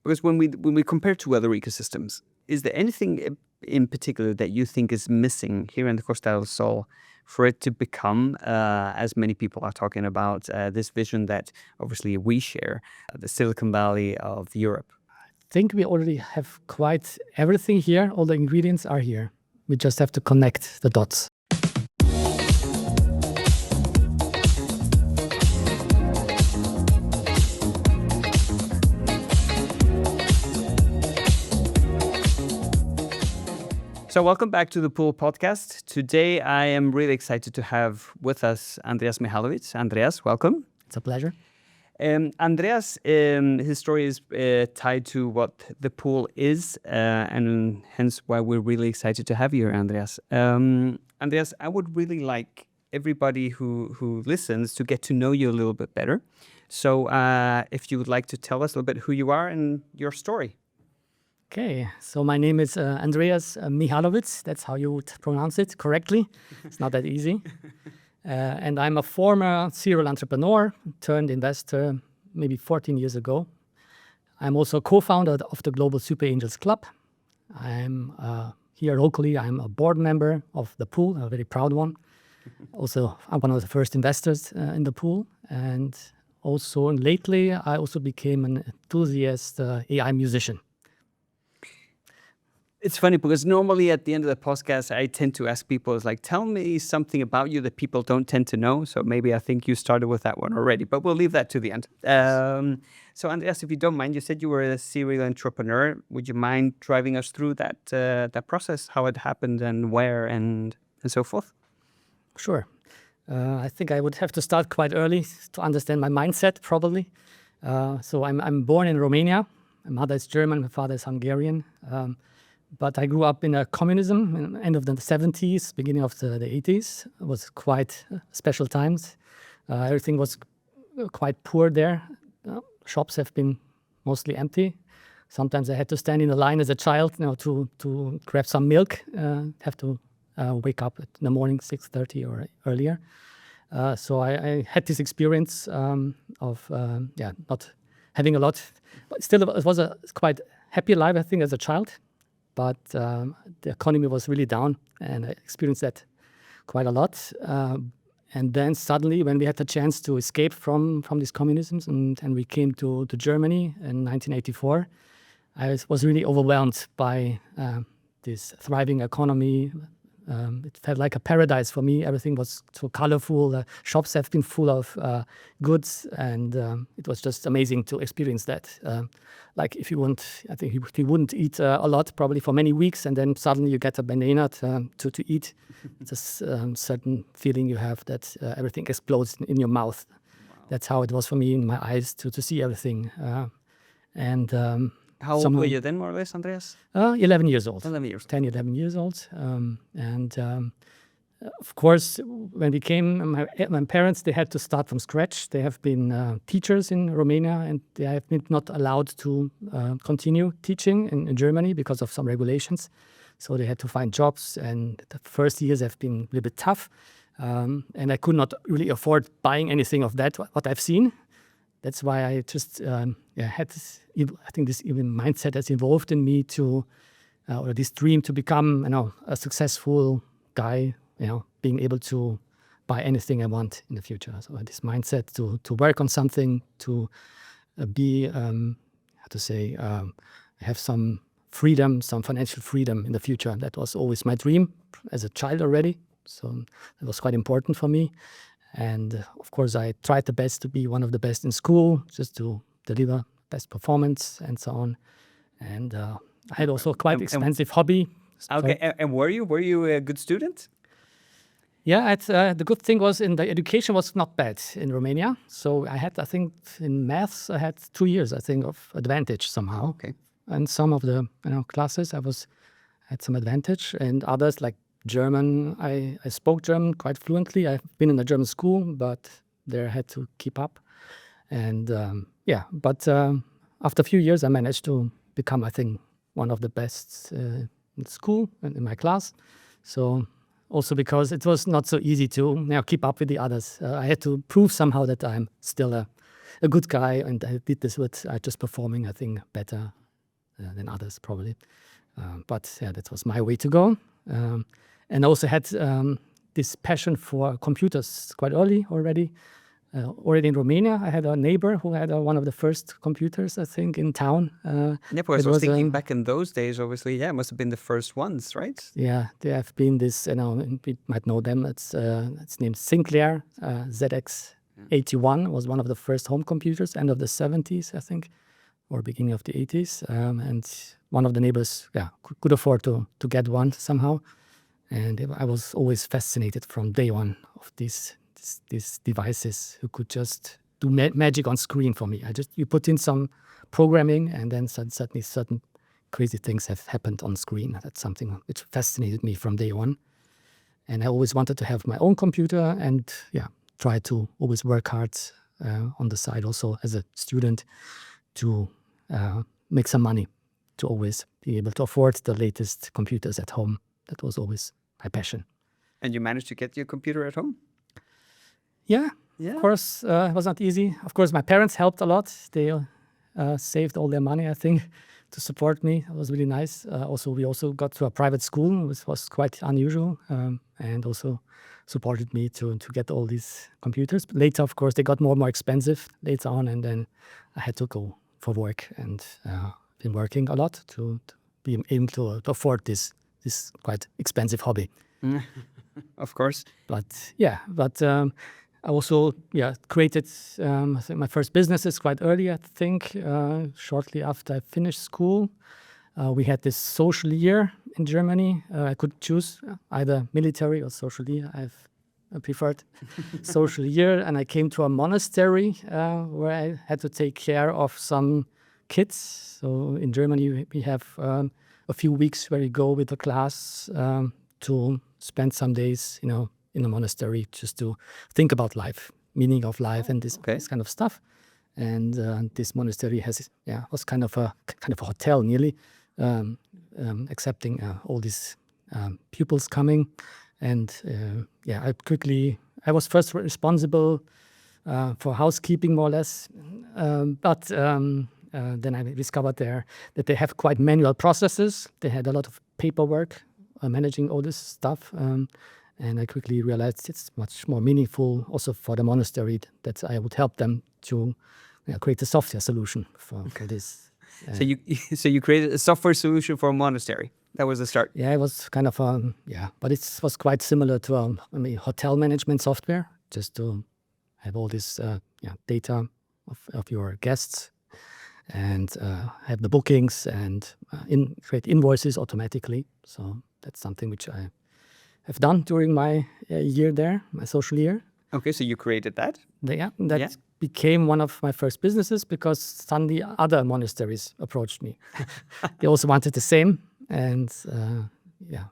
Because when we compare to other ecosystems, is there anything in particular that you think is missing here in the Costa del Sol for it to become, as many people are talking about, this vision that obviously we share, the Silicon Valley of Europe? I think we already have quite everything here. All the ingredients are here. We just have to connect the dots. So welcome back to the Pool Podcast. Today I am really excited to have with us Andreas Mihalovits. Andreas, welcome. It's a pleasure. Andreas, his story is tied to what the pool is, and hence why we're really excited to have you here, Andreas. Andreas, I would really like everybody who listens to get to know you a little bit better. So if you would like to tell us a little bit who you are and your story. Okay, so my name is Andreas Mihalovits. That's how you would pronounce it correctly. It's not that easy. And I'm a former serial entrepreneur turned investor maybe 14 years ago. I'm also a co-founder of the Global Super Angels Club. I'm here locally. I'm a board member of the pool, a very proud one. Also, I'm one of the first investors in the pool. And also lately, I also became an enthusiast AI musician. It's funny because normally at the end of the podcast, I tend to ask people, it's like, tell me something about you that people don't tend to know. So maybe I think you started with that one already, but we'll leave that to the end. So Andreas, if you don't mind, you said you were a serial entrepreneur. Would you mind driving us through that process, how it happened and where and so forth? Sure. I think I would have to start quite early to understand my mindset, probably. So I'm born in Romania. My mother is German, my father is Hungarian. But I grew up in a communism in the end of the 70s, beginning of the 80s. It was quite special times. Everything was quite poor there. Shops have been mostly empty. Sometimes I had to stand in a line as a child, to grab some milk. Have to wake up in the morning, 6:30 or earlier. So I had this experience of not having a lot. But still, it was a quite happy life, I think, as a child. But the economy was really down, and I experienced that quite a lot. And then suddenly, when we had the chance to escape from this communism and we came to Germany in 1984, I was really overwhelmed by this thriving economy. It felt like a paradise for me. Everything was so colorful. The shops have been full of goods, and it was just amazing to experience that. Like if you want, I think you wouldn't eat a lot probably for many weeks, and then suddenly you get a banana to eat. It's a certain feeling you have that everything explodes in your mouth. Wow. That's how it was for me in my eyes to see everything. How old were you then, more or less, Andreas? 11 years old. 11 years. 10, 11 years old. Of course, when we came, my parents, they had to start from scratch. They have been teachers in Romania, and they have been not allowed to continue teaching in Germany because of some regulations. So they had to find jobs, and the first years have been a little bit tough. And I could not really afford buying anything of that, what I've seen. That's why I just had this, I think this even mindset has evolved in me or this dream to become, a successful guy, being able to buy anything I want in the future. So this mindset to work on something, to have some freedom, some financial freedom in the future. That was always my dream as a child already. So that was quite important for me. And of course, I tried the best to be one of the best in school, just to deliver best performance and so on. And I had also quite expensive hobby. Okay, and were you a good student? Yeah, the good thing was in the education was not bad in Romania. So I think in maths I had 2 years, I think, of advantage somehow. Okay. And some of the classes I had some advantage, and others like German, I spoke German quite fluently. I've been in a German school, but there I had to keep up. And after a few years, I managed to become, I think, one of the best in school and in my class. So also because it was not so easy to keep up with the others. I had to prove somehow that I'm still a good guy, and I did this with just performing, I think, better than others probably. But yeah, that was my way to go. And also had this passion for computers quite early already. Already in Romania, I had a neighbor who had one of the first computers, I think, in town. Because I was thinking back in those days, obviously, yeah, it must have been the first ones, right? Yeah, there have been this, you might know them. It's named Sinclair ZX81. Was one of the first home computers, end of the 70s, I think, or beginning of the 80s. And one of the neighbors, could afford to get one somehow. And I was always fascinated from day one of these devices who could just do magic on screen for me. You put in some programming, and then suddenly certain crazy things have happened on screen. That's something which fascinated me from day one. And I always wanted to have my own computer, and try to always work hard on the side also as a student to make some money, to always be able to afford the latest computers at home. That was always my passion. And you managed to get your computer at home? Yeah. Of course, it was not easy. Of course, my parents helped a lot. They saved all their money, I think, to support me. It was really nice. We also got to a private school, which was quite unusual, and also supported me to get all these computers. But later, of course, they got more and more expensive later on, and then I had to go for work, and been working a lot to be able to afford this quite expensive hobby. Of course. But I also created I think my first businesses quite early, I think, shortly after I finished school. We had this social year in Germany. I could choose either military or social year. I preferred social year, and I came to a monastery where I had to take care of some kids. So in Germany we have a few weeks where you go with the class to spend some days, in a monastery, just to think about life, meaning of life, and this kind of stuff. And this monastery was kind of a hotel, nearly, accepting all these pupils coming. And I was first responsible for housekeeping, more or less, but then I discovered that they have quite manual processes. They had a lot of paperwork managing all this stuff. And I quickly realized it's much more meaningful also for the monastery that I would help them to create a software solution for this. So you created a software solution for a monastery. That was the start. Yeah, it was kind of but it was quite similar to hotel management software, just to have all this data of your guests, and have the bookings and create invoices automatically. So that's something which I have done during my year there, my social year. Okay, so you created that? That became one of my first businesses, because suddenly other monasteries approached me. They also wanted the same. And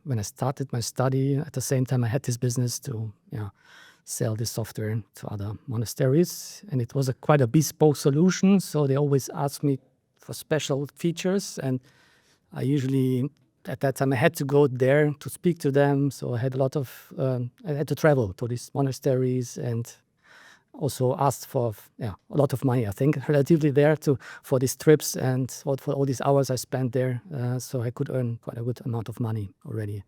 when I started my study, at the same time I had this business to sell this software to other monasteries. And it was quite a bespoke solution. So they always asked me for special features. And I usually, at that time, I had to go there to speak to them. So I had I had to travel to these monasteries, and also asked for a lot of money, I think, relatively there for these trips and for all these hours I spent there. So I could earn quite a good amount of money already.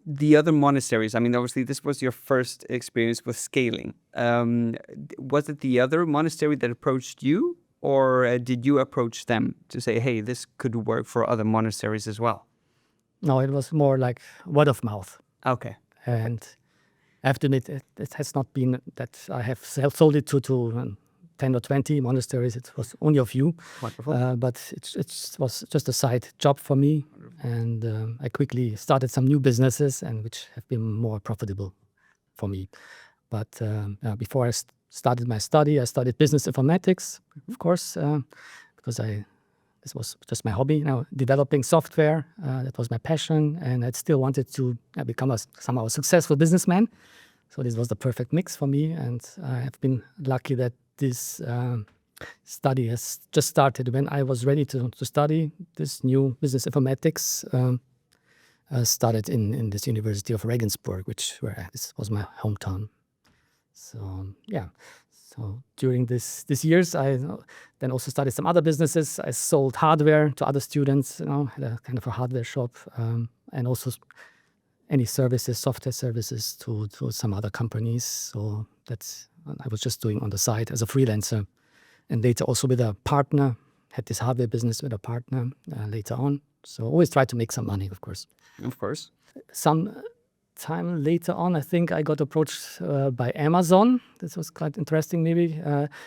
The other monasteries, I mean, obviously this was your first experience with scaling. Was it the other monastery that approached you, or did you approach them to say, hey, this could work for other monasteries as well? No, it was more like word of mouth. Okay. And I have to admit, it has not been that I have sold it to 10 or 20 monasteries. It was only a few. Wonderful. But it was just a side job for me. And I quickly started some new businesses, and which have been more profitable for me. But before I started my study, I studied business informatics, of course, because this was just my hobby, developing software. That was my passion, and I still wanted to become somehow a successful businessman. So this was the perfect mix for me, and I have been lucky that this study has just started when I was ready to study. This new business informatics started in this University of Regensburg, where this was my hometown. So So during these years, I then also started some other businesses. I sold hardware to other students, had a kind of a hardware shop, and also any services, software services to some other companies. So that's what I was just doing on the side as a freelancer. And later also with a partner, had this hardware business with a partner later on. So always try to make some money, of course. Of course. Some time later on, I think I got approached by Amazon. This was quite interesting, maybe.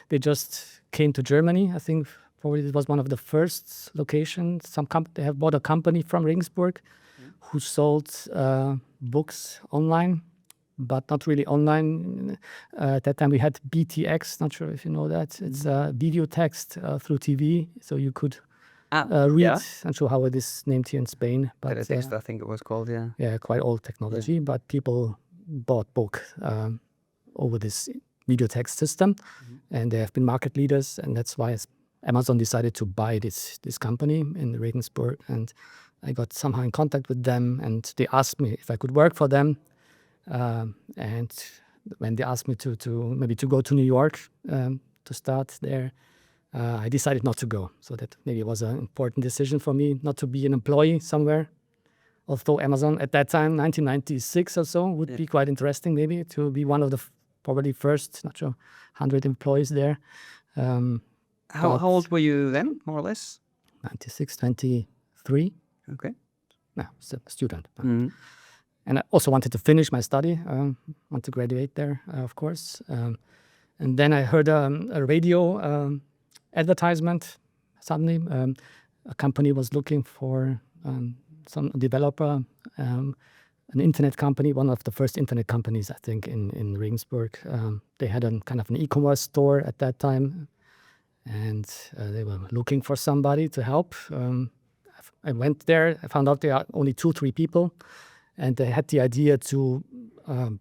They just came to Germany. I think probably it was one of the first locations. They have bought a company from Regensburg who sold books online, but not really online. At that time, we had BTX. Not sure if you know that. It's video text through TV, so you could read. Yeah. Not sure how it is named here in Spain, but Text, I think it was called. Yeah. Yeah, quite old technology, but people bought book over this video text system, and they have been market leaders, and that's why Amazon decided to buy this company in Regensburg, and I got somehow in contact with them, and they asked me if I could work for them, and when they asked me to go to New York to start there, I decided not to go. So that maybe was an important decision for me, not to be an employee somewhere. Although Amazon at that time, 1996 or so, would be quite interesting maybe to be one of the probably first, not sure, 100 employees there. How old were you then, more or less? 96, 23. Okay. No, still a student. And I also wanted to finish my study, want to graduate there, of course. And then I heard a radio advertisement. Suddenly, a company was looking for some developer, an internet company, one of the first internet companies, I think, in Regensburg. They had a kind of an e-commerce store at that time, and they were looking for somebody to help. I went there. I found out there are only 2-3 people, and they had the idea to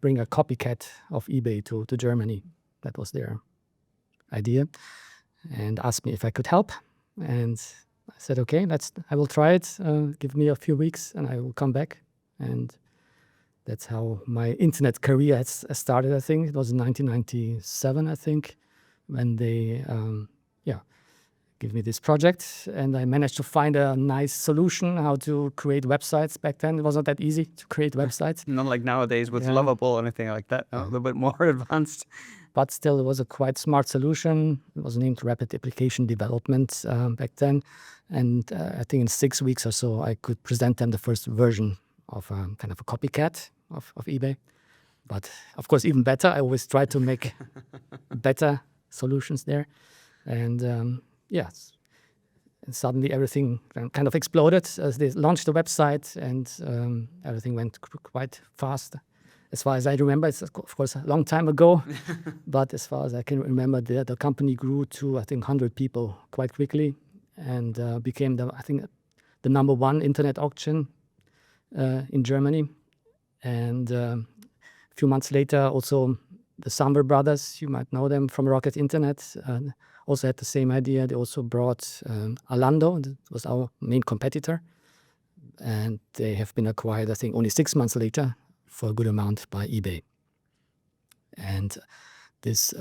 bring a copycat of eBay to Germany. That was their idea, and asked me if I could help. And I said, okay, I will try it. Give me a few weeks and I will come back. And that's how my internet career has started, I think. It was in 1997, I think, when they give me this project. And I managed to find a nice solution how to create websites. Back then, it wasn't that easy to create websites. Not like nowadays with Lovable or anything like that. A little bit more advanced. But still, it was a quite smart solution. It was named Rapid Application Development back then. And I think in 6 weeks or so, I could present them the first version of kind of a copycat of eBay. But of course, even better, I always try to make better solutions there. And yes, and suddenly everything kind of exploded as they launched the website, and everything went quite fast. As far as I remember, it's of course a long time ago, but as far as I can remember, the company grew to, I think, 100 people quite quickly, and became the #1 internet auction in Germany. And a few months later, also the Samwer brothers, you might know them from Rocket Internet, also had the same idea. They also brought Alando, that was our main competitor, and they have been acquired, I think, only 6 months later for a good amount by eBay. And this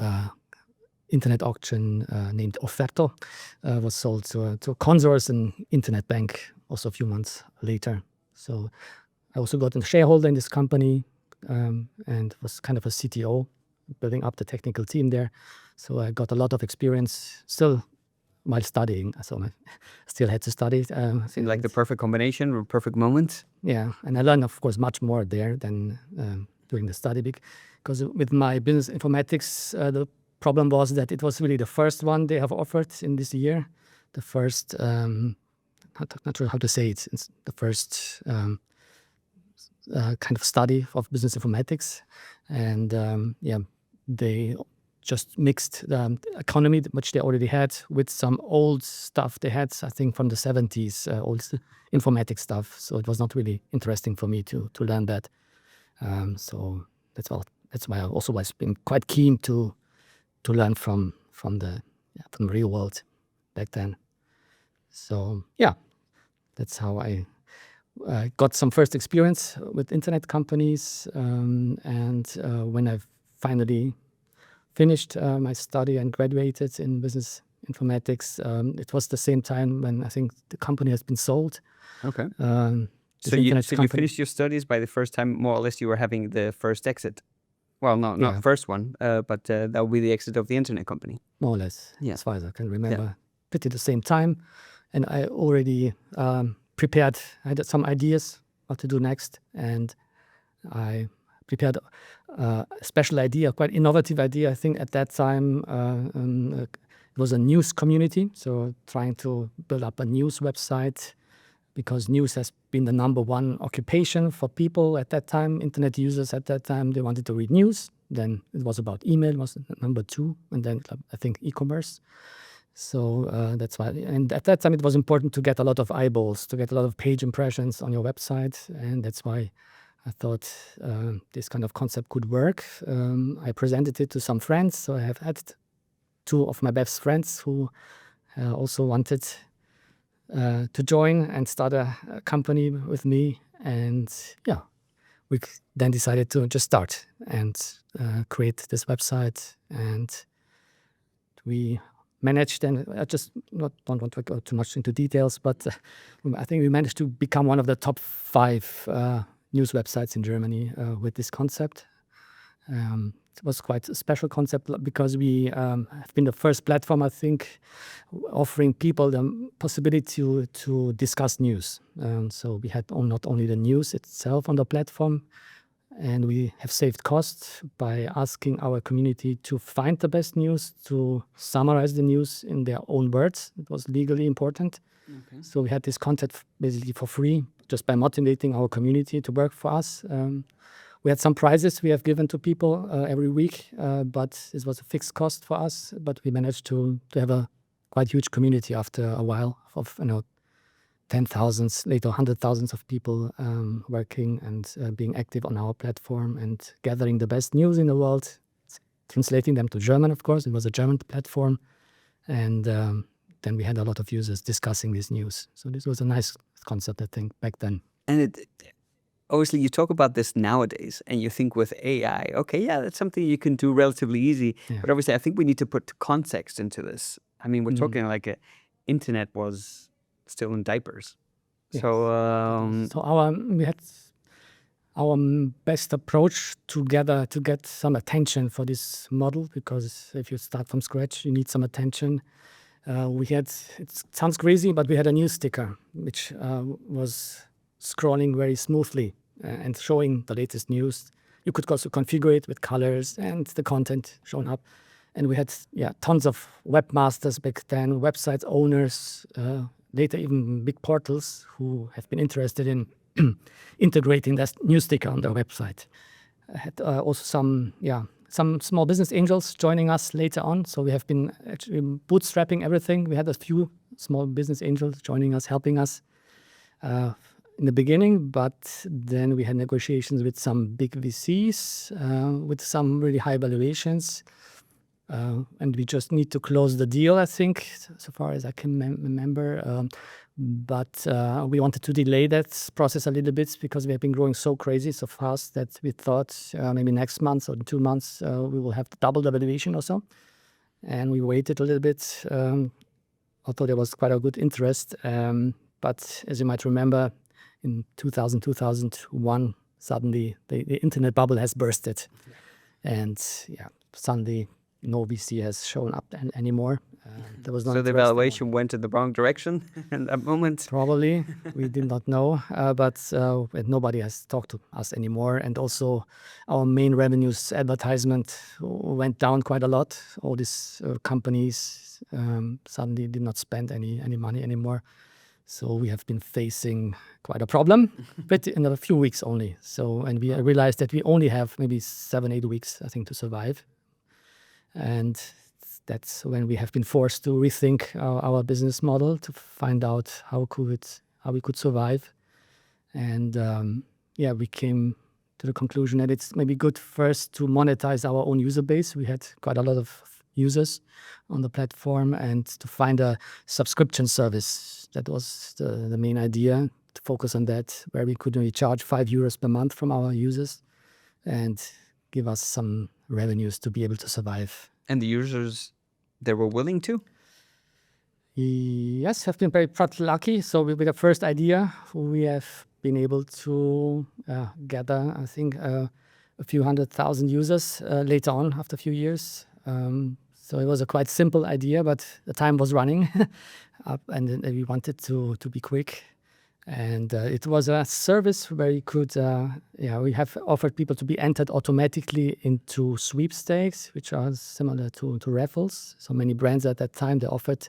internet auction named Offerto was sold to a Consors, an internet bank, also a few months later. So I also got a shareholder in this company and was kind of a CTO, building up the technical team there. So I got a lot of experience still while studying. So I still had to study. Seemed like the perfect combination or perfect moment. Yeah, and I learned, of course, much more there than during the study, because with my business informatics, the problem was that it was really the first one they have offered in this year. The first, not sure how to say it, it's the first kind of study of business informatics. And they just mixed the economy, which they already had, with some old stuff they had, I think, from the 70s, old informatics stuff. So it was not really interesting for me to learn that. So that's why I also was been quite keen to learn from the real world back then. So yeah, that's how I got some first experience with internet companies. And when I finally finished my study and graduated in business informatics. It was the same time when I think the company has been sold. Okay. This So you internet company. finished your studies by the first time, more or less, you were having the first exit. Well, no, not Yeah. first one, but that would be the exit of the internet company. More or less, Yeah. as far as I can remember. Pretty the same time. And I already prepared, I had some ideas what to do next. And I prepared a special idea, quite innovative idea. I think at that time it was a news community. So trying to build up a news website, because news has been the #1 occupation for people at that time, internet users at that time. They wanted to read news. Then it was about email, was #2. And then I think e-commerce. So that's why. And at that time, it was important to get a lot of eyeballs, to get a lot of page impressions on your website. And that's why I thought this kind of concept could work. I presented it to some friends. So I have had 2 of my best friends who also wanted to join and start a company with me. And yeah, we then decided to just start and create this website. And we managed, and I just don't want to go too much into details, but I think we managed to become one of the top 5 news websites in Germany with this concept. It was quite a special concept because we have been the first platform, I think, offering people the possibility to discuss news. So we had not only the news itself on the platform, and we have saved costs by asking our community to find the best news, to summarize the news in their own words. It was legally important. Okay. So we had this content basically for free, just by motivating our community to work for us. We had some prizes we have given to people every week, but it was a fixed cost for us. But we managed to have a quite huge community after a while of 10,000s, later 100,000s of people working and being active on our platform and gathering the best news in the world, translating them to German, of course. It was a German platform. And then we had a lot of users discussing this news. So this was a nice concept, I think, back then. And obviously, you talk about this nowadays, and you think with AI, okay, yeah, that's something you can do relatively easy. Yeah. But obviously, I think we need to put context into this. I mean, we're talking like internet was still in diapers. Yes. So we had our best approach to get some attention for this model, because if you start from scratch, you need some attention. It sounds crazy, but we had a news sticker, which was scrolling very smoothly and showing the latest news. You could also configure it with colors and the content shown up. And we had tons of webmasters back then, website owners, later even big portals who have been interested in integrating that news sticker on their website. I had also some small business angels joining us later on. So we have been actually bootstrapping everything. We had a few small business angels joining us, helping us in the beginning, but then we had negotiations with some big VCs with some really high valuations. And we just need to close the deal, I think, so far as I can remember. But we wanted to delay that process a little bit because we have been growing so crazy, so fast, that we thought maybe next month or 2 months we will have double the valuation or so. And we waited a little bit, although there was quite a good interest. But as you might remember, in 2001, suddenly the internet bubble has bursted. And suddenly no VC has shown up anymore. There was no so the valuation went in the wrong direction in that moment? Probably. We did not know. But nobody has talked to us anymore. And also our main revenues, advertisement, went down quite a lot. All these companies suddenly did not spend any money anymore. So we have been facing quite a problem, but in a few weeks only. And we realized that we only have maybe 7-8 weeks, I think, to survive. And that's when we have been forced to rethink our business model to find out how we could survive. And we came to the conclusion that it's maybe good first to monetize our own user base. We had quite a lot of users on the platform, and to find a subscription service. That was the main idea, to focus on that, where we could only charge €5 per month from our users and give us some revenues to be able to survive. And the users, they were willing to? Yes, have been very lucky. So with the first idea, we have been able to gather, I think, a few 100,000 users later on after a few years. So it was a quite simple idea, but the time was running up, and we wanted to be quick. And it was a service where you could, we have offered people to be entered automatically into sweepstakes, which are similar to raffles. So many brands at that time, they offered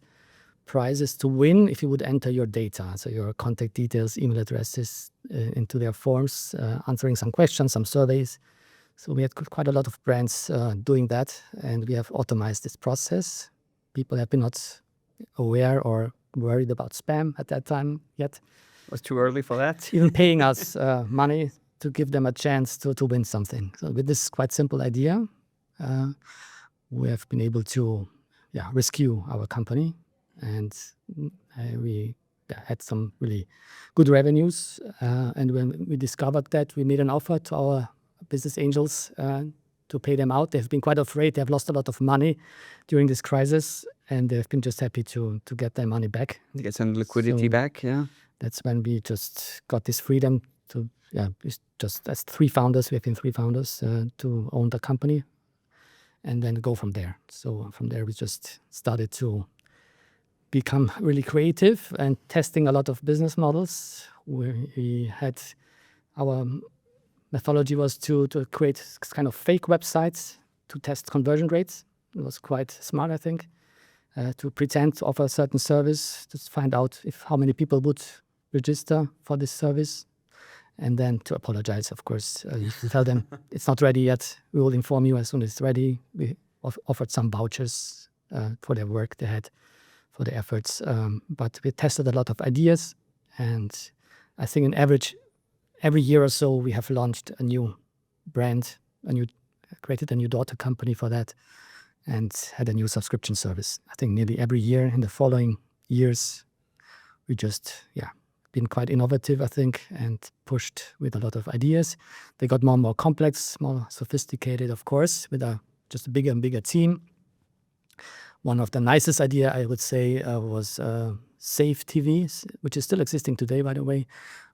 prizes to win if you would enter your data, so your contact details, email addresses into their forms, answering some questions, some surveys. So we had quite a lot of brands doing that, and we have automated this process. People have been not aware or worried about spam at that time yet. It was too early for that. Even paying us money to give them a chance to win something. So with this quite simple idea, we have been able to rescue our company. And we had some really good revenues. And when we discovered that, we made an offer to our business angels to pay them out. They've been quite afraid. They have lost a lot of money during this crisis, and they've been just happy to get their money back. To get some liquidity back, yeah. That's when we just got this freedom to, just as three founders, we have been three founders to own the company and then go from there. So from there, we just started to become really creative and testing a lot of business models. We had our methodology was to create kind of fake websites to test conversion rates. It was quite smart, I think, to pretend to offer a certain service, to find out how many people would register for this service, and then to apologize, of course. To tell them it's not ready yet. We will inform you as soon as it's ready. We offered some vouchers for their work they had, for the efforts. But we tested a lot of ideas, and I think on average, every year or so, we have launched a new brand, created a new daughter company for that, and had a new subscription service. I think nearly every year in the following years, we just, been quite innovative, I think, and pushed with a lot of ideas. They got more and more complex, more sophisticated, of course, with just a bigger and bigger team. One of the nicest idea, I would say, was Safe TV, which is still existing today, by the way,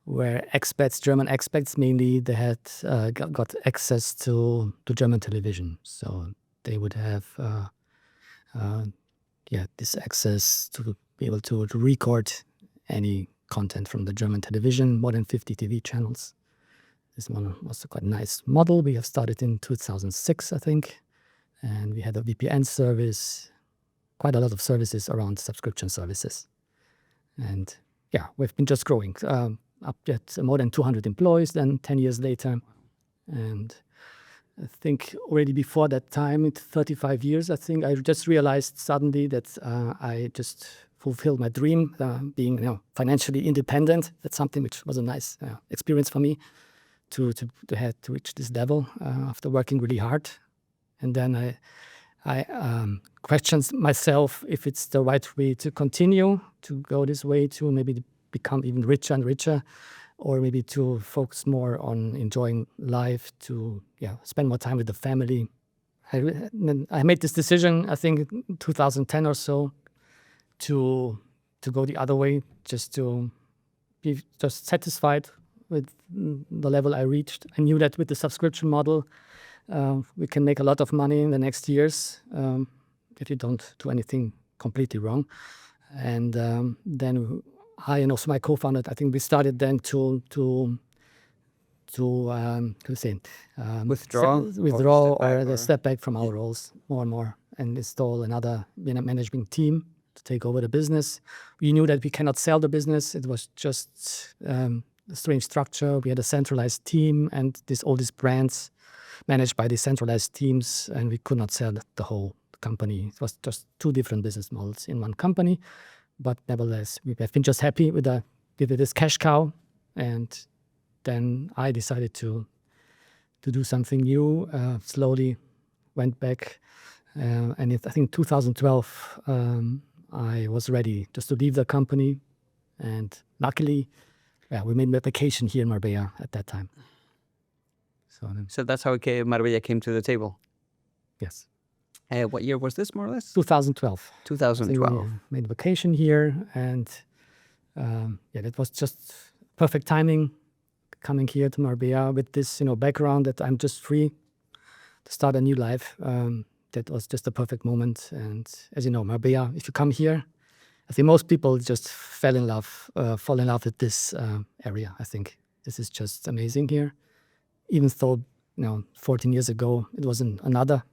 where expats, German expats mainly, they had got access to German television. So they would have this access to be able to record any content from the German television, more than 50 TV channels. This one was a quite nice model. We have started in 2006, I think, and we had a VPN service, quite a lot of services around subscription services. And we've been just growing up at more than 200 employees then 10 years later. And I think already before that time, 35 years, I think, I just realized suddenly that I just fulfilled my dream, being financially independent. That's something which was a nice experience for me to reach this level after working really hard. And then I questioned myself if it's the right way to continue to go this way, to maybe become even richer and richer, or maybe to focus more on enjoying life, to spend more time with the family. I made this decision, I think, in 2010 or so, to go the other way, just to be just satisfied with the level I reached. I knew that with the subscription model, we can make a lot of money in the next years if you don't do anything completely wrong. And then I and also my co-founder, I think we started then to withdraw or step back from our roles more and more, and install another management team to take over the business. We knew that we cannot sell the business. It was just a strange structure. We had a centralized team and all these brands managed by decentralized teams, and we could not sell the whole company. It was just two different business models in one company. But nevertheless, we have been just happy with this cash cow. And then I decided to do something new, slowly went back. And I think 2012, I was ready just to leave the company. And luckily, we made a vacation here in Marbella at that time. So that's how Marbella came to the table. yes. What year was this, more or less? 2012. 2012. We made vacation here, and that was just perfect timing. Coming here to Marbella with this, background that I'm just free to start a new life. That was just a perfect moment. And as you know, Marbella, if you come here, I think most people just fall in love with this area. I think this is just amazing here. Even though, 14 years ago, it was in another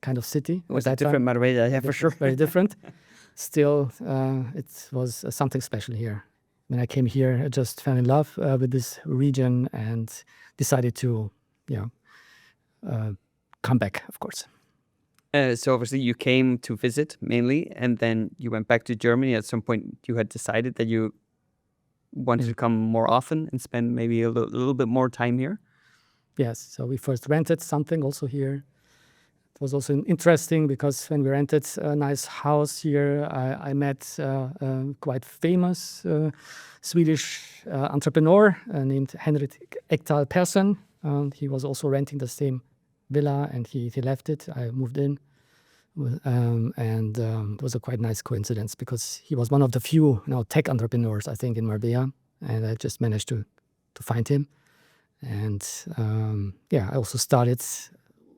kind of city. It was a different Marbella, yeah, for sure. Very different. Still, it was something special here. When I came here, I just fell in love with this region and decided to, come back, of course. So obviously you came to visit mainly, and then you went back to Germany. At some point, you had decided that you wanted to come more often and spend maybe a little bit more time here. Yes. So we first rented something also here. It was also interesting because when we rented a nice house here, I met a quite famous Swedish entrepreneur named Henrik Ekdahl Persson. He was also renting the same villa, and he left it. I moved in, and it was a quite nice coincidence because he was one of the few tech entrepreneurs, I think, in Marbella, and I just managed to find him. And I also started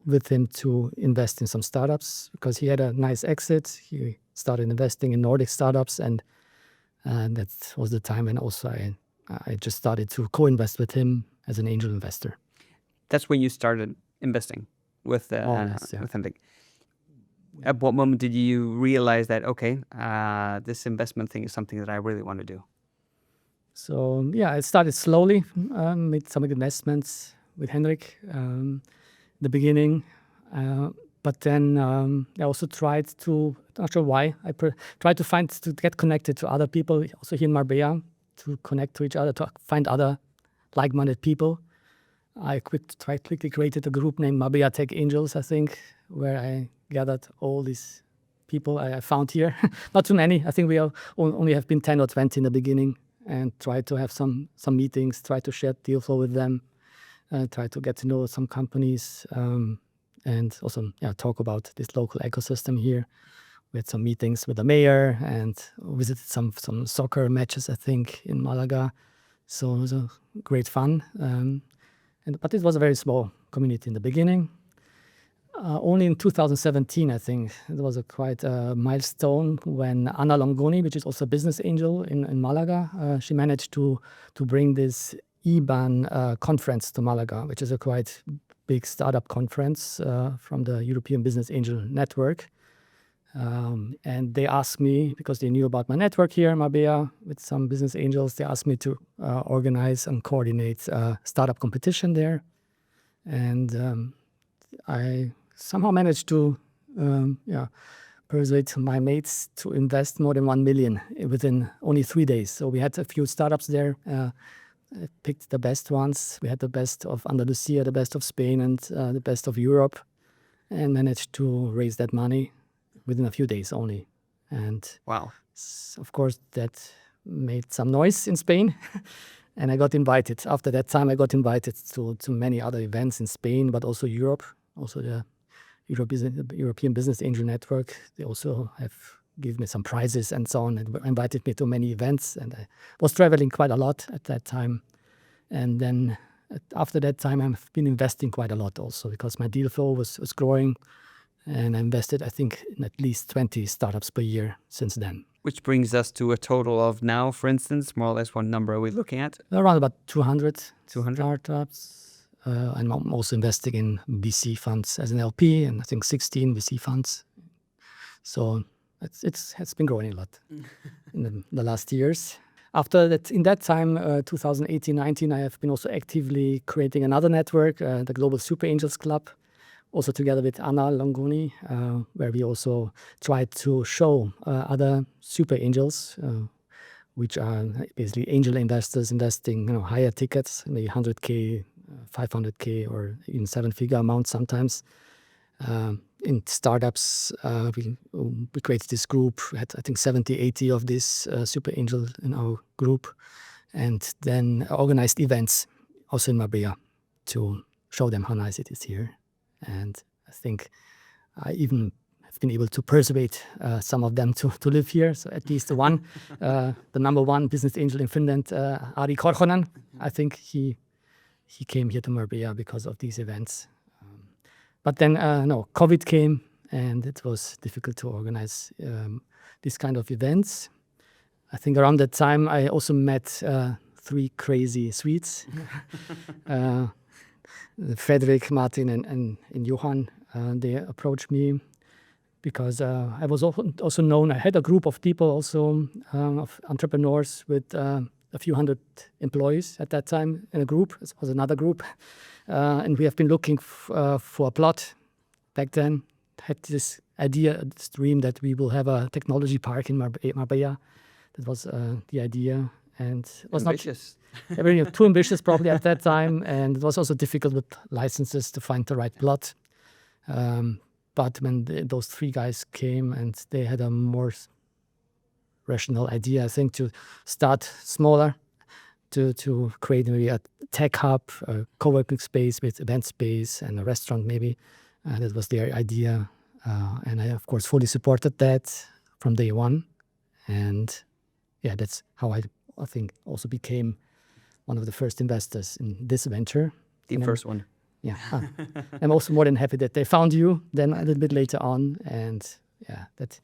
with him to invest in some startups because he had a nice exit. He started investing in Nordic startups, and that was the time when also I just started to co-invest with him as an angel investor. That's when you started investing with Henrik. At what moment did you realize that, okay, this investment thing is something that I really want to do? So I started slowly, made some investments with Henrik in the beginning, but then I also tried to, not sure why, tried to get connected to other people, also here in Marbella, to connect to each other, to find other like-minded people. I quickly created a group named Marbella Tech Angels, I think, where I gathered all these people I found here. Not too many. I think we only have been 10 or 20 in the beginning, and tried to have some meetings, try to share deal flow with them, try to get to know some companies, and also talk about this local ecosystem here. We had some meetings with the mayor and visited some soccer matches, I think, in Malaga. So it was a great fun. But it was a very small community in the beginning. Only in 2017, I think, it was a quite milestone when Anna Longoni, which is also a business angel in Malaga, she managed to bring this EBAN conference to Malaga, which is a quite big startup conference from the European Business Angel Network. And they asked me, because they knew about my network here in Marbella with some business angels, they asked me to organize and coordinate a startup competition there. And I somehow managed to persuade my mates to invest more than 1 million within only 3 days. So we had a few startups there. I picked the best ones. We had the best of Andalusia, the best of Spain, and the best of Europe, and managed to raise that money within a few days only. And wow, of course, that made some noise in Spain. And I got invited. After that time, I got invited to many other events in Spain, but also Europe, also the European Business Angel Network. They also have given me some prizes and so on, and invited me to many events. And I was traveling quite a lot at that time. And then after that time, I've been investing quite a lot also because my deal flow was growing. And I invested, I think, in at least 20 startups per year since then. Which brings us to a total of now, for instance, more or less what number are we looking at? Around about 200 startups. And I'm also investing in VC funds as an LP, and I think 16 VC funds. So it's been growing a lot in the last years. After that, in that time, 2018-19, I have been also actively creating another network, the Global Super Angels Club, also together with Anna Longoni, where we also tried to show other super angels, which are basically angel investors investing higher tickets, maybe 100K, 500K, or even 7-figure amounts sometimes. In startups, we created this group. We had, I think, 70, 80 of these super angels in our group, and then organized events also in Marbella to show them how nice it is here. And I think I even have been able to persuade some of them to live here. So at least the one, the number one business angel in Finland, Ari Korhonen, I think he came here to Marbella because of these events. But then, COVID came, and it was difficult to organize these kind of events. I think around that time, I also met 3 crazy Swedes, Fredrik, Martin, and Johan. They approached me because I was also known. I had a group of people also, of entrepreneurs with a few hundred employees at that time in a group. It was another group. And we have been looking for a plot back then. Had this idea, this dream that we will have a technology park in Marbella. That was the idea. And it was ambitious. Not too ambitious probably at that time. And it was also difficult with licenses to find the right plot. But when those 3 guys came, and they had a more rational idea, I think, to start smaller, to create maybe a tech hub, a co-working space with event space and a restaurant maybe. That was their idea. And I, of course, fully supported that from day one. And yeah, that's how I think also became one of the first investors in this venture. The first one. Yeah. I'm also more than happy that they found you then a little bit later on. And yeah, that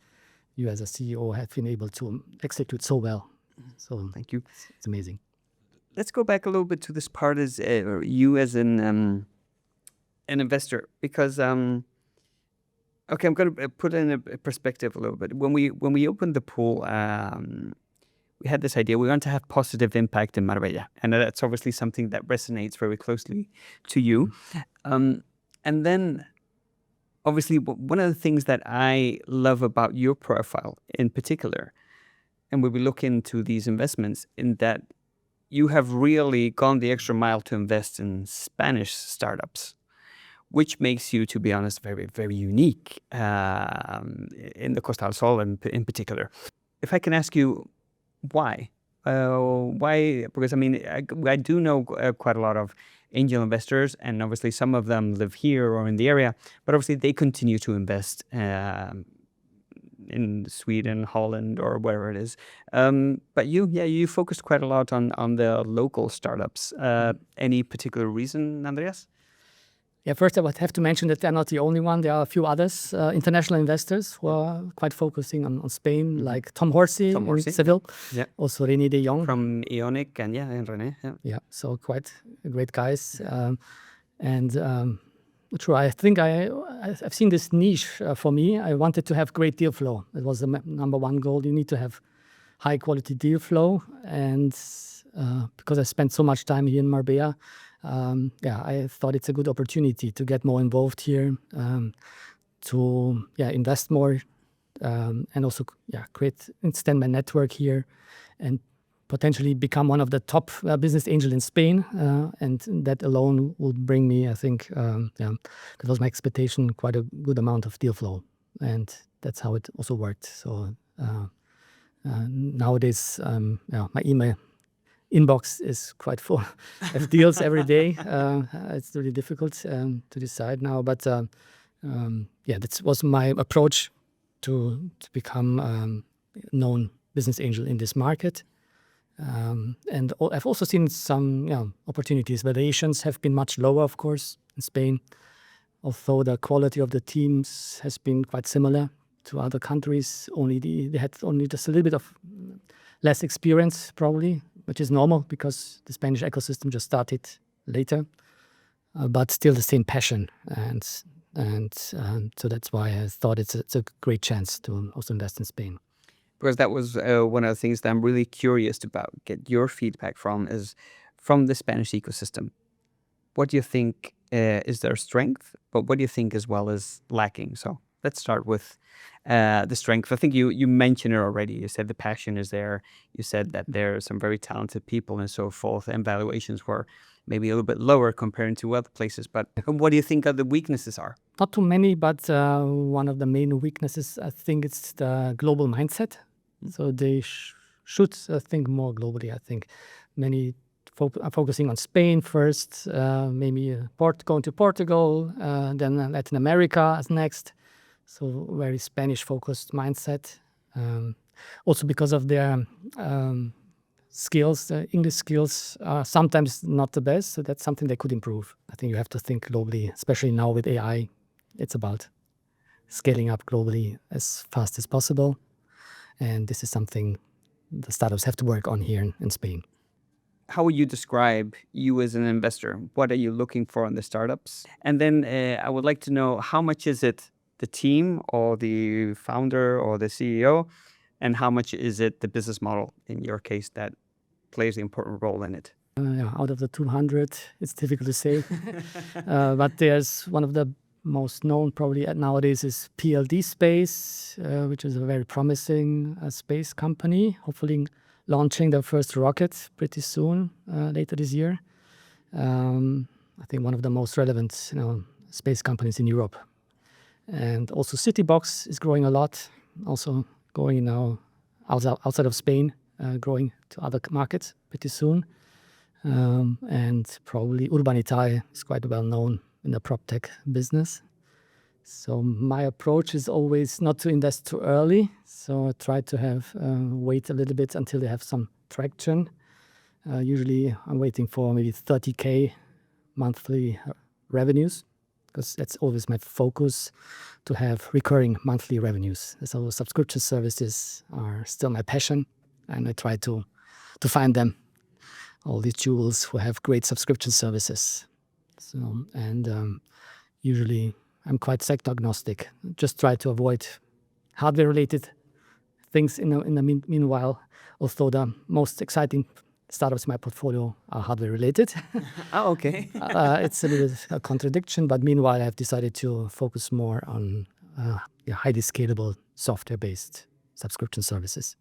you as a CEO have been able to execute so well. So thank you. It's amazing. Let's go back a little bit to this part as you as an investor, because okay, I'm going to put in a perspective a little bit. When we opened the pool, we had this idea we want to have positive impact in Marbella, and that's obviously something that resonates very closely to you. And then, obviously, one of the things that I love about your profile in particular, and when we look into these investments, in that you have really gone the extra mile to invest in Spanish startups, which makes you, to be honest, very, very unique in the Costa del Sol in particular. If I can ask you, why? Why? Because, I mean, I do know quite a lot of angel investors, and obviously some of them live here or in the area, but obviously they continue to invest in Sweden, Holland, or wherever it is. But you focused quite a lot on the local startups. Any particular reason, Andreas? Yeah, first I would have to mention that they're not the only one. There are a few others, international investors who are quite focusing on Spain, like Tom Horsey in Seville. Yeah. Also René de Jong. From Ionic and René. Yeah. Yeah, so quite great guys. True, I think I've seen this niche for me. I wanted to have great deal flow. It was the number one goal. You need to have high quality deal flow. And because I spent so much time here in Marbella, I thought it's a good opportunity to get more involved here, to invest more, and also extend my network here, and potentially become one of the top business angel in Spain. And that alone will bring me, I think, that was my expectation, quite a good amount of deal flow, and that's how it also worked. So nowadays, my email inbox is quite full of deals every day. It's really difficult to decide now, but that was my approach to become known business angel in this market. And I've also seen some opportunities. Valuations have been much lower, of course, in Spain, although the quality of the teams has been quite similar to other countries. They had only just a little bit of less experience, probably, which is normal because the Spanish ecosystem just started later, but still the same passion. And so that's why I thought it's a great chance to also invest in Spain. Because that was one of the things that I'm really curious about, get your feedback from, is from the Spanish ecosystem. What do you think is their strength, but what do you think as well is lacking? So let's start with the strength. I think you mentioned it already. You said the passion is there. You said that there are some very talented people and so forth, and valuations were maybe a little bit lower compared to other places. But what do you think the weaknesses are? Not too many, but one of the main weaknesses, I think, it's the global mindset. So they should think more globally. I think many focusing on Spain first, maybe going to Portugal, then Latin America as next. So very Spanish-focused mindset. Also because of their skills, the English skills are sometimes not the best, so that's something they could improve. I think you have to think globally, especially now with AI. It's about scaling up globally as fast as possible. And this is something the startups have to work on here in Spain. How would you describe you as an investor? What are you looking for in the startups? And then I would like to know, how much is it the team or the founder or the CEO, and how much is it the business model, in your case, that plays the important role in it? Out of the 200, it's difficult to say. But there's one of the most known probably nowadays is PLD Space, which is a very promising space company, hopefully launching their first rocket pretty soon, later this year. I think one of the most relevant space companies in Europe. And also Citibox is growing a lot, also going now outside of Spain, growing to other markets pretty soon. And probably Urbanitae is quite well known in the prop tech business. So my approach is always not to invest too early. So I try to wait a little bit until they have some traction. Usually I'm waiting for maybe 30K monthly revenues, because that's always my focus, to have recurring monthly revenues. So subscription services are still my passion, and I try to find them, all these jewels who have great subscription services. So, and usually I'm quite sector agnostic. Just try to avoid hardware-related things in the meanwhile, although the most exciting startups in my portfolio are hardware-related. Oh, okay. It's a little a contradiction, but meanwhile I've decided to focus more on highly scalable software-based subscription services.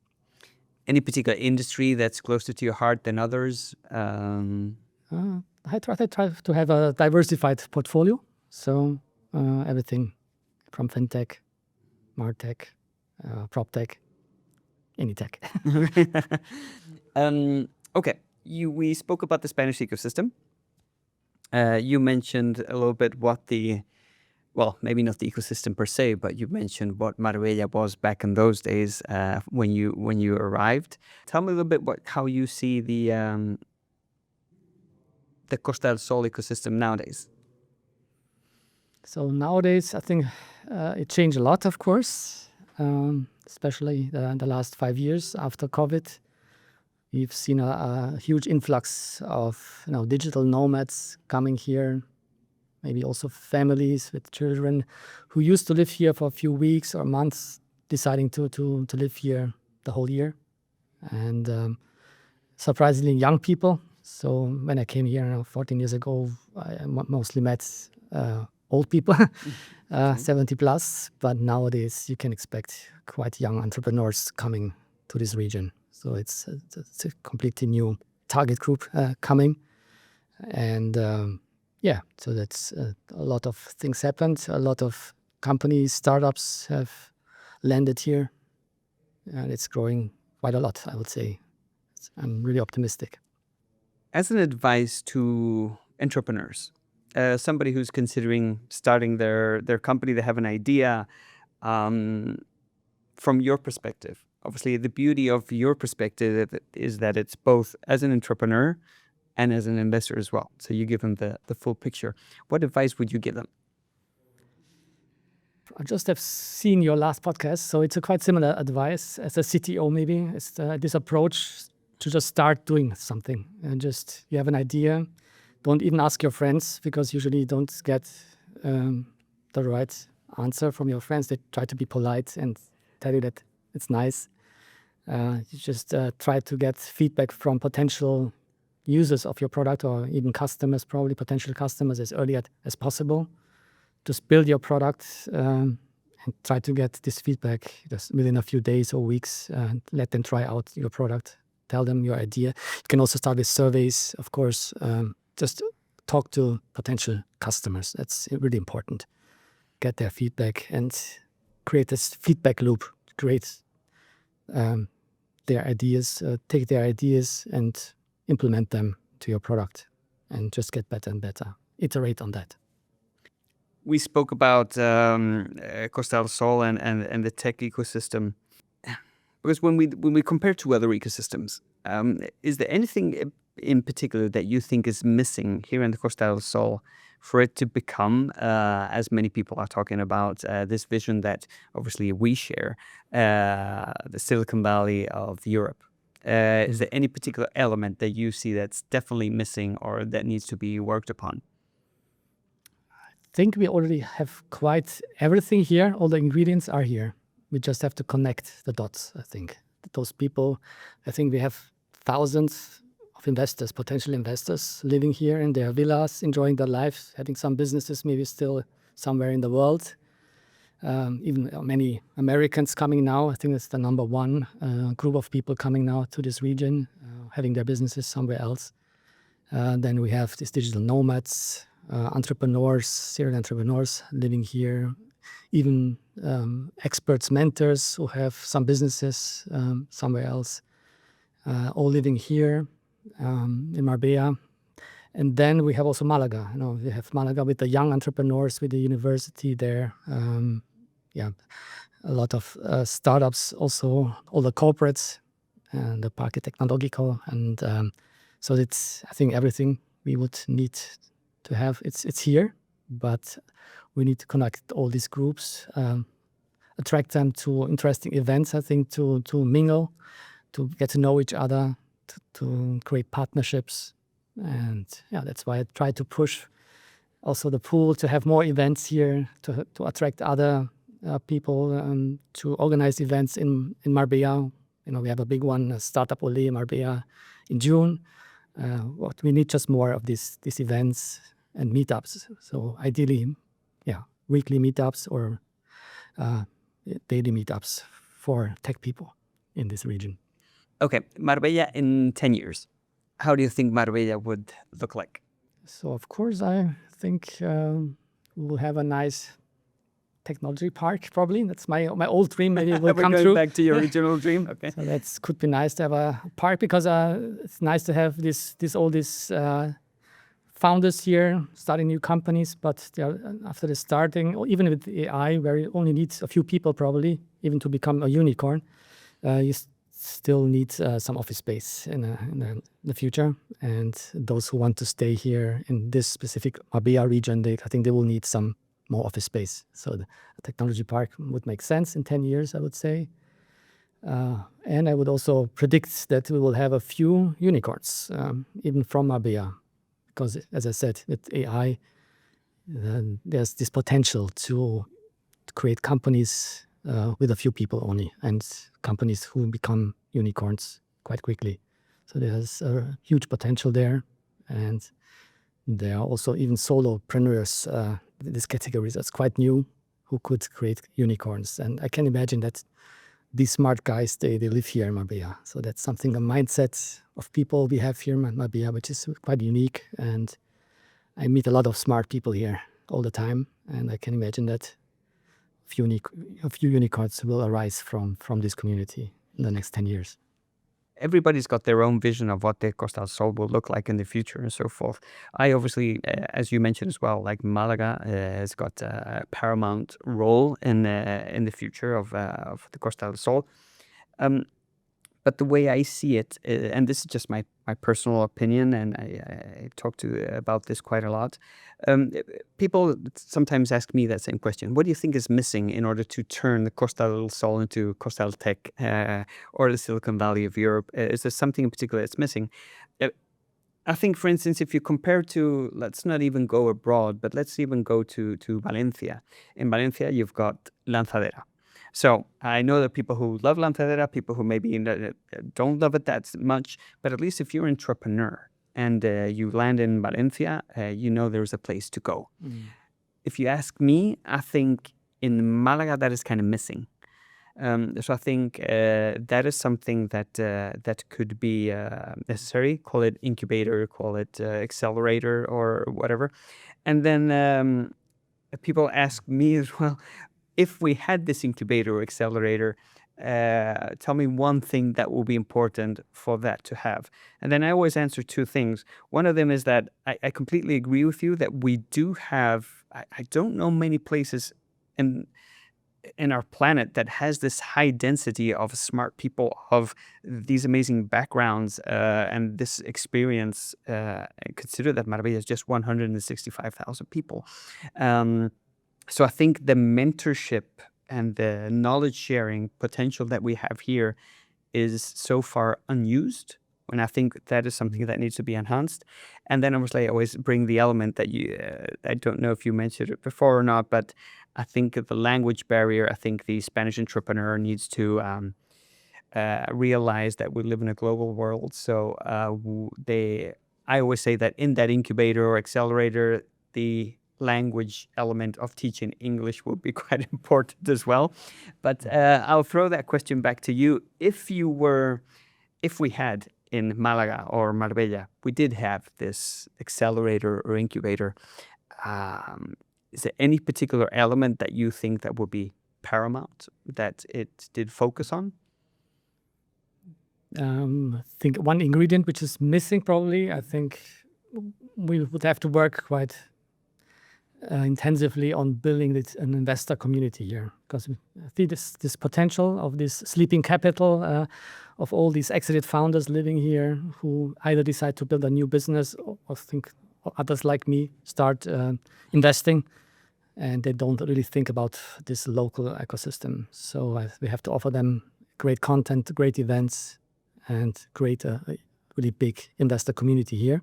Any particular industry that's closer to your heart than others? I try to have a diversified portfolio. So everything from fintech, martech, prop tech, any tech. Okay, we spoke about the Spanish ecosystem. You mentioned a little bit what maybe not the ecosystem per se, but you mentioned what Marbella was back in those days when you arrived. Tell me a little bit how you see the Costa del Sol ecosystem nowadays. So nowadays, I think it changed a lot, of course, especially the last 5 years after COVID. We've seen a huge influx of digital nomads coming here, maybe also families with children who used to live here for a few weeks or months, deciding to live here the whole year. And surprisingly young people. So when I came here 14 years ago, I mostly met old people, 70 plus. But nowadays you can expect quite young entrepreneurs coming to this region. So it's a completely new target group coming. And so that's a lot of things happened. A lot of companies, startups have landed here. And it's growing quite a lot, I would say. I'm really optimistic. As an advice to entrepreneurs, somebody who's considering starting their company, they have an idea, from your perspective. Obviously, the beauty of your perspective is that it's both as an entrepreneur and as an investor as well. So you give them the full picture. What advice would you give them? I just have seen your last podcast, so it's a quite similar advice as a CTO maybe. It's this approach to just start doing something. And just, you have an idea, don't even ask your friends, because usually you don't get the right answer from your friends. They try to be polite and tell you that it's nice. You just try to get feedback from potential users of your product, or even customers, probably potential customers, as early as possible. Just build your product and try to get this feedback just within a few days or weeks. Let them try out your product. Tell them your idea. You can also start with surveys, of course. Just talk to potential customers. That's really important. Get their feedback and create this feedback loop. Create their ideas, take their ideas and implement them to your product and just get better and better. Iterate on that. We spoke about Costa del Sol and the tech ecosystem. Because when we compare to other ecosystems, is there anything in particular that you think is missing here in the Costa del Sol for it to become, as many people are talking about, this vision that obviously we share, the Silicon Valley of Europe? Is there any particular element that you see that's definitely missing or that needs to be worked upon? I think we already have quite everything here. All the ingredients are here. We just have to connect the dots, I think. Those people, I think we have thousands of investors, potential investors living here in their villas, enjoying their lives, having some businesses maybe still somewhere in the world. Even many Americans coming now. I think it's the number one group of people coming now to this region, having their businesses somewhere else. Then we have these digital nomads, entrepreneurs, serial entrepreneurs living here, even experts, mentors who have some businesses somewhere else, all living here in Marbella. And then we have also Malaga. We have Malaga with the young entrepreneurs, with the university there. A lot of startups also, all the corporates, and the Parque Tecnológico. And so it's, I think, everything we would need to have. It's here, but we need to connect all these groups, attract them to interesting events, I think, to mingle, to get to know each other, to create partnerships. And that's why I try to push also the pool to have more events here, to attract other people, to organize events in Marbella. We have a big one, Startup Ole Marbella in June. What we need just more of these events and meetups. So ideally, weekly meetups or daily meetups for tech people in this region. Okay, Marbella in 10 years. How do you think Marbella would look like? So of course, I think we'll have a nice technology park, probably. That's my old dream. Maybe it will come true. Back to your original dream. Okay. So that could be nice to have a park, because it's nice to have all these founders here starting new companies. But after the starting, or even with AI, where you only need a few people probably, even to become a unicorn, you still need some office space in the future. And those who want to stay here in this specific Marbella region, I think they will need some more office space. So the technology park would make sense in 10 years, I would say. And I would also predict that we will have a few unicorns, even from Marbella. Because, as I said, with AI, there's this potential to create companies with a few people only, and companies who become unicorns quite quickly. So there's a huge potential there. And there are also even solopreneurs, this category that's quite new, who could create unicorns. And I can imagine that these smart guys, they live here in Marbella. So that's something, a mindset of people we have here in Marbella, which is quite unique. And I meet a lot of smart people here all the time. And I can imagine that a few unicorns will arise from this community in the next 10 years. Everybody's got their own vision of what the Costa del Sol will look like in the future and so forth. I obviously, as you mentioned as well, like Malaga has got a paramount role in the future of the Costa del Sol. But the way I see it, and this is just my personal opinion, and I talk about this quite a lot, people sometimes ask me that same question. What do you think is missing in order to turn the Costa del Sol into Costa del Tech or the Silicon Valley of Europe? Is there something in particular that's missing? I think, for instance, if you compare to, let's not even go abroad, but let's even go to Valencia. In Valencia, you've got Lanzadera. So I know there are people who love Lanzadera, people who maybe don't love it that much, but at least if you're an entrepreneur and you land in Valencia, you know there's a place to go. If you ask me, I think in Malaga that is kind of missing. So I think that is something that could be necessary. Call it incubator, call it accelerator, or whatever. And then people ask me as well, if we had this incubator or accelerator, tell me one thing that will be important for that to have. And then I always answer two things. One of them is that I completely agree with you that we do have, I don't know many places in our planet that has this high density of smart people, of these amazing backgrounds, and this experience. Consider that Marbella is just 165,000 people. So I think the mentorship and the knowledge sharing potential that we have here is so far unused. And I think that is something that needs to be enhanced. And then obviously I always bring the element that I don't know if you mentioned it before or not, but I think the language barrier, I think the Spanish entrepreneur needs to realize that we live in a global world. So I always say that in that incubator or accelerator, the language element of teaching English will be quite important as well. But I'll throw that question back to you. If we had in Malaga or Marbella, we did have this accelerator or incubator, is there any particular element that you think that would be paramount that it did focus on? I think one ingredient which is missing probably, I think we would have to work quite intensively on building an investor community here, because I see this potential of this sleeping capital of all these exited founders living here who either decide to build a new business or think others like me start investing, and they don't really think about this local ecosystem. So we have to offer them great content, great events, and create a really big investor community here.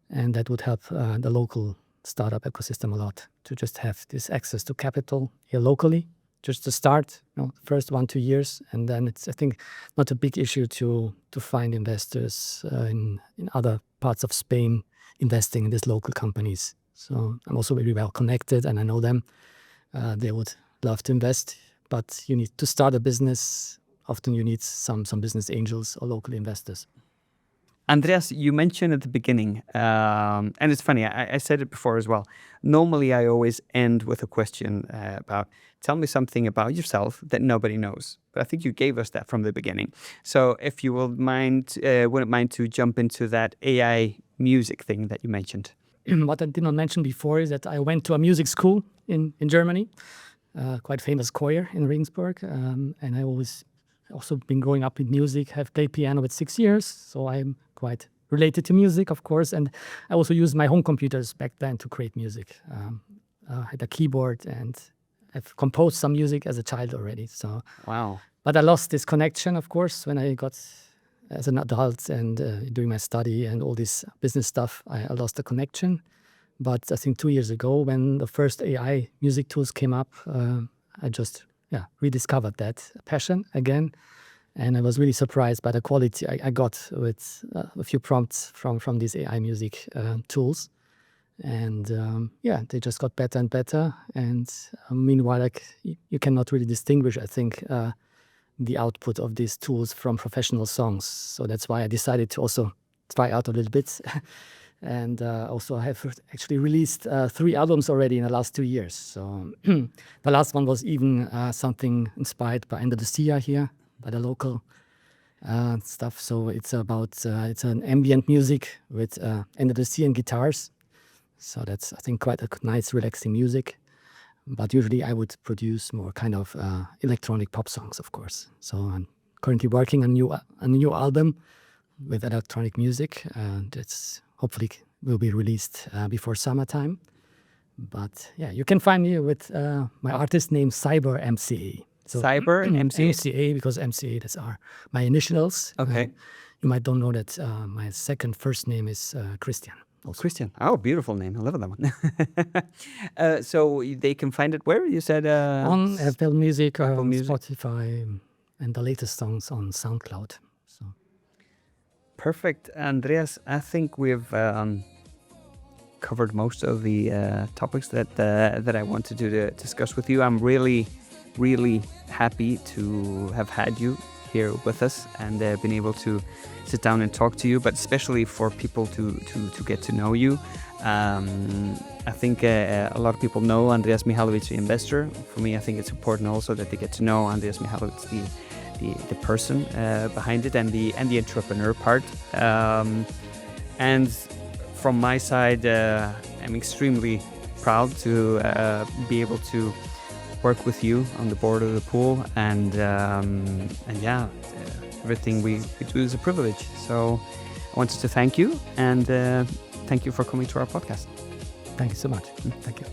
And that would help the local startup ecosystem a lot, to just have this access to capital here locally, just to start, first 1-2 years. And then it's, I think, not a big issue to find investors in other parts of Spain investing in these local companies. So I'm also very well connected, and I know them. They would love to invest, but you need to start a business. Often you need some business angels or local investors. Andreas, you mentioned at the beginning, and it's funny, I said it before as well. Normally, I always end with a question about, tell me something about yourself that nobody knows. But I think you gave us that from the beginning. So if you wouldn't mind to jump into that AI music thing that you mentioned. What I did not mention before is that I went to a music school in Germany, quite famous choir in Regensburg, and I always also been growing up with music, have played piano with 6 years, so I'm quite related to music, of course, and I also used my home computers back then to create music. I had a keyboard, and I've composed some music as a child already. So wow! But I lost this connection, of course, when I got as an adult and doing my study and all this business stuff. I lost the connection. But I think 2 years ago, when the first AI music tools came up, I just rediscovered that passion again, and I was really surprised by the quality I got with a few prompts from these AI music tools, and they just got better and better. And meanwhile, you cannot really distinguish, I think, the output of these tools from professional songs. So that's why I decided to also try out a little bit. And also I have actually released 3 albums already in the last 2 years. So the last one was even something inspired by Andalusia here, by the local stuff. So it's about, it's an ambient music with Andalusian guitars. So that's, I think, quite a nice, relaxing music. But usually I would produce more kind of electronic pop songs, of course. So I'm currently working on a new album with electronic music. That's hopefully will be released before summertime. But yeah, you can find me with my artist name, Cyber MCA. So, Cyber MCA? MCA, because MCA, that's my initials. Okay. You might don't know that my first name is Christian. Also. Christian. Oh, beautiful name. I love that one. So they can find it where? You said? On Apple Music, Apple Music, Spotify, and the latest songs on SoundCloud. So. Perfect. Andreas, I think we've covered most of the topics that I wanted to discuss with you. I'm really, really happy to have had you here with us and been able to sit down and talk to you, but especially for people to get to know you. I think a lot of people know Andreas Mihalovits, the investor. For me, I think it's important also that they get to know Andreas Mihalovits, the person behind it and the entrepreneur part. And from my side, I'm extremely proud to be able to work with you on the board of the pool, and yeah, everything we do is a privilege. So I wanted to thank you, and thank you for coming to our podcast. Thank you so much. Thank you.